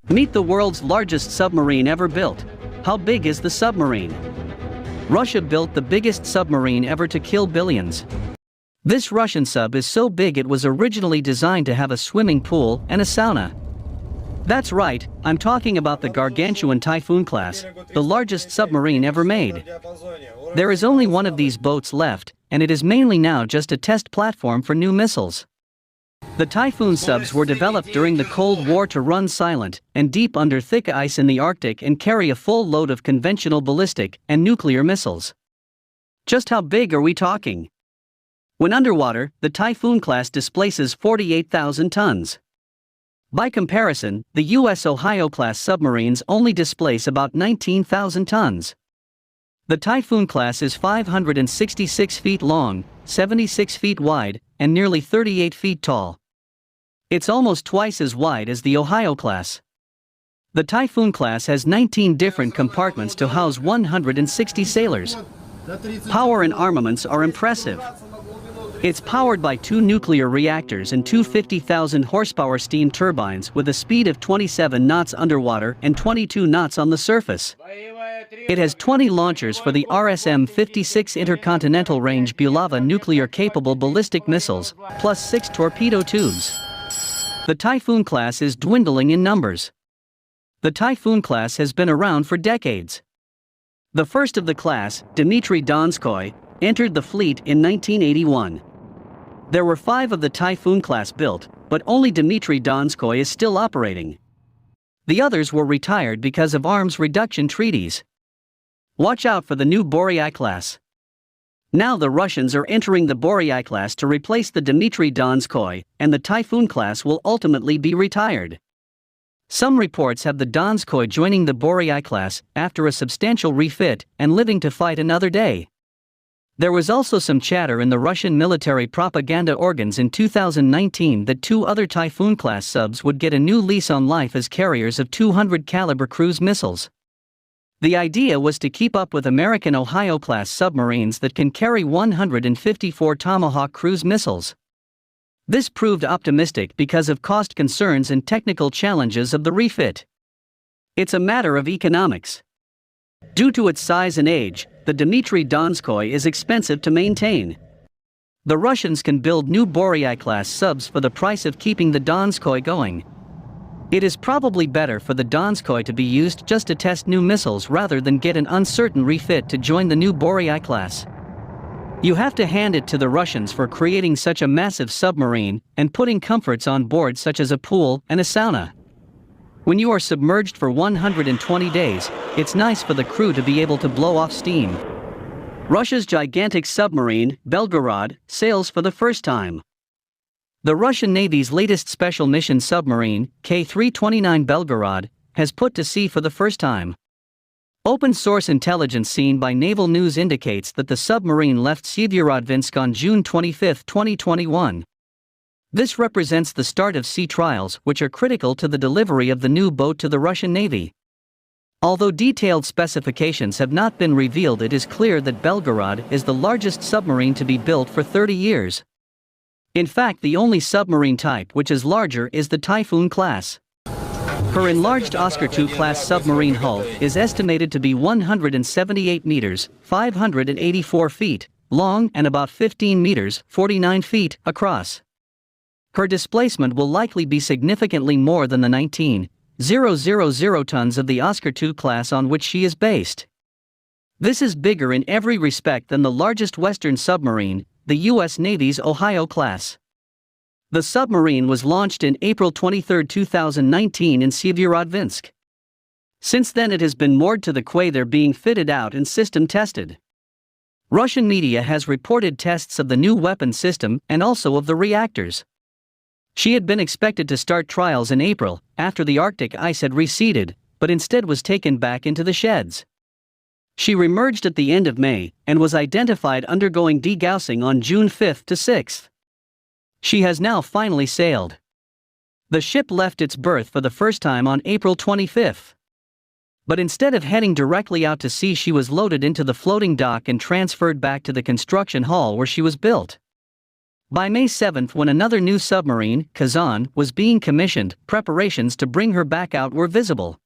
Meet the world's largest submarine ever built. How big is the submarine? Russia built the biggest submarine ever to kill billions. This Russian sub is so big it was originally designed to have a swimming pool and a sauna. That's right, I'm talking about the gargantuan Typhoon Class, the largest submarine ever made. There is only one of these boats left, and it is mainly now just a test platform for new missiles. The Typhoon subs were developed during the Cold War to run silent and deep under thick ice in the Arctic and carry a full load of conventional ballistic and nuclear missiles. Just how big are we talking? When underwater, the Typhoon class displaces 48,000 tons. By comparison, the U.S. Ohio-class submarines only displace about 19,000 tons. The Typhoon class is 566 feet long, 76 feet wide, and nearly 38 feet tall. It's almost twice as wide as the Ohio class. The Typhoon class has 19 different compartments to house 160 sailors. Power and armaments are impressive. It's powered by 2 nuclear reactors and 2 50,000 horsepower steam turbines with a speed of 27 knots underwater and 22 knots on the surface. It has 20 launchers for the RSM-56 Intercontinental Range Bulava nuclear-capable ballistic missiles, plus 6 torpedo tubes. The Typhoon class is dwindling in numbers. The Typhoon class has been around for decades. The first of the class, Dmitry Donskoy, entered the fleet in 1981. There were 5 of the Typhoon class built, but only Dmitry Donskoy is still operating. The others were retired because of arms reduction treaties. Watch out for the new Boryai class. Now the Russians are entering the Boryai class to replace the Dmitry Donskoy, and the Typhoon class will ultimately be retired. Some reports have the Donskoy joining the Boryai class after a substantial refit and living to fight another day. There was also some chatter in the Russian military propaganda organs in 2019 that 2 other Typhoon-class subs would get a new lease on life as carriers of 200-caliber cruise missiles. The idea was to keep up with American Ohio-class submarines that can carry 154 Tomahawk cruise missiles. This proved optimistic because of cost concerns and technical challenges of the refit. It's a matter of economics. Due to its size and age, the Dmitry Donskoy is expensive to maintain. The Russians can build new Boryai-class subs for the price of keeping the Donskoy going. It is probably better for the Donskoy to be used just to test new missiles rather than get an uncertain refit to join the new Boryai class. You have to hand it to the Russians for creating such a massive submarine and putting comforts on board such as a pool and a sauna. When you are submerged for 120 days, it's nice for the crew to be able to blow off steam. Russia's gigantic submarine, Belgorod, sails for the first time. The Russian Navy's latest special mission submarine, K-329 Belgorod, has put to sea for the first time. Open-source intelligence seen by Naval News indicates that the submarine left Severodvinsk on June 25, 2021. This represents the start of sea trials which are critical to the delivery of the new boat to the Russian Navy. Although detailed specifications have not been revealed, it is clear that Belgorod is the largest submarine to be built for 30 years. In fact, the only submarine type which is larger is the Typhoon class. Her enlarged Oscar II class submarine hull is estimated to be 178 meters, 584 feet, long and about 15 meters, 49 feet, across. Her displacement will likely be significantly more than the 19,000 tons of the Oscar II class on which she is based. This is bigger in every respect than the largest Western submarine, the U.S. Navy's Ohio class. The submarine was launched in April 23, 2019 in Severodvinsk. Since then it has been moored to the quay there being fitted out and system tested. Russian media has reported tests of the new weapon system and also of the reactors. She had been expected to start trials in April, after the Arctic ice had receded, but instead was taken back into the sheds. She remerged at the end of May, and was identified undergoing degaussing on June 5 to 6. She has now finally sailed. The ship left its berth for the first time on April 25. But instead of heading directly out to sea, she was loaded into the floating dock and transferred back to the construction hall where she was built. By May 7, when another new submarine, Kazan, was being commissioned, preparations to bring her back out were visible.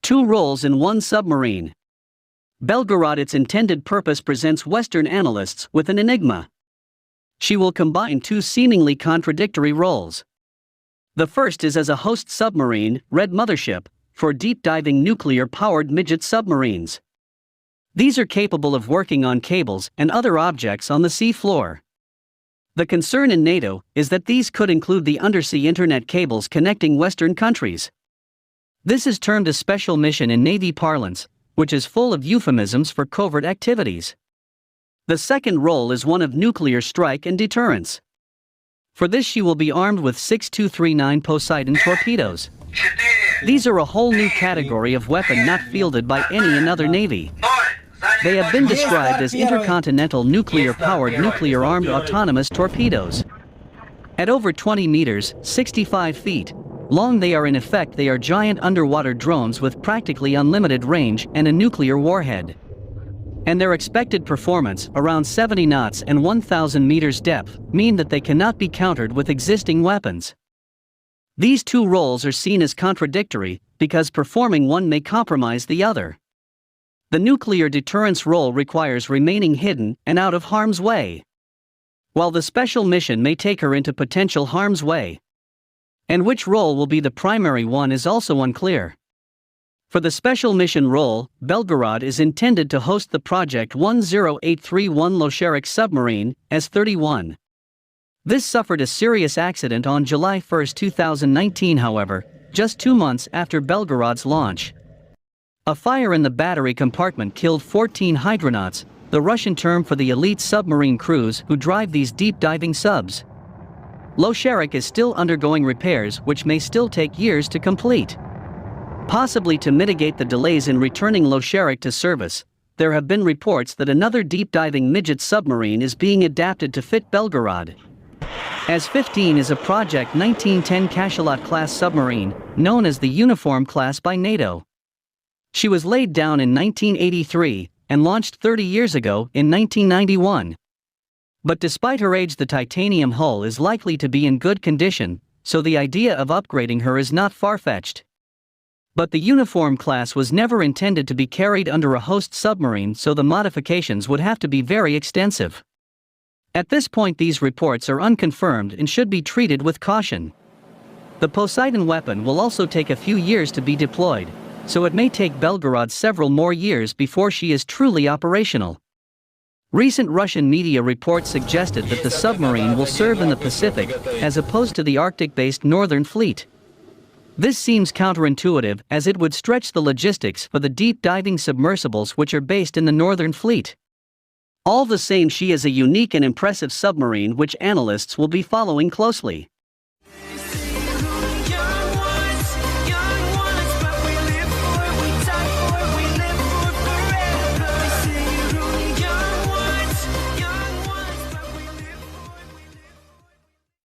2 roles in one submarine. Belgorod. Its intended purpose presents Western analysts with an enigma. She will combine 2 seemingly contradictory roles. The first is as a host submarine, Red Mothership, for deep-diving nuclear-powered midget submarines. These are capable of working on cables and other objects on the sea floor. The concern in NATO is that these could include the undersea internet cables connecting Western countries. This is termed a special mission in Navy parlance, which is full of euphemisms for covert activities. The second role is one of nuclear strike and deterrence. For this she will be armed with 6239 Poseidon torpedoes. These are a whole new category of weapon not fielded by any another navy. They have been described as intercontinental nuclear-powered nuclear-armed autonomous torpedoes. At over 20 meters, 65 feet, long they are giant underwater drones with practically unlimited range and a nuclear warhead. And their expected performance, around 70 knots and 1,000 meters depth, mean that they cannot be countered with existing weapons. These 2 roles are seen as contradictory, because performing one may compromise the other. The nuclear deterrence role requires remaining hidden and out of harm's way, while the special mission may take her into potential harm's way. And which role will be the primary one is also unclear. For the special mission role, Belgorod is intended to host the Project 10831 Losherik submarine, S-31. This suffered a serious accident on July 1, 2019 however, just 2 months after Belgorod's launch. A fire in the battery compartment killed 14 hydronauts, the Russian term for the elite submarine crews who drive these deep-diving subs. Losherik is still undergoing repairs which may still take years to complete. Possibly to mitigate the delays in returning Losherik to service, there have been reports that another deep-diving midget submarine is being adapted to fit Belgorod. S-15 is a Project 1910 Cachalot class submarine, known as the Uniform class by NATO. She was laid down in 1983 and launched 30 years ago in 1991. But despite her age, the titanium hull is likely to be in good condition, so the idea of upgrading her is not far-fetched. But the Uniform class was never intended to be carried under a host submarine, so the modifications would have to be very extensive. At this point these reports are unconfirmed and should be treated with caution. The Poseidon weapon will also take a few years to be deployed, so it may take Belgorod several more years before she is truly operational. Recent Russian media reports suggested that the submarine will serve in the Pacific, as opposed to the Arctic-based Northern Fleet. This seems counterintuitive, as it would stretch the logistics for the deep-diving submersibles which are based in the Northern Fleet. All the same, she is a unique and impressive submarine which analysts will be following closely.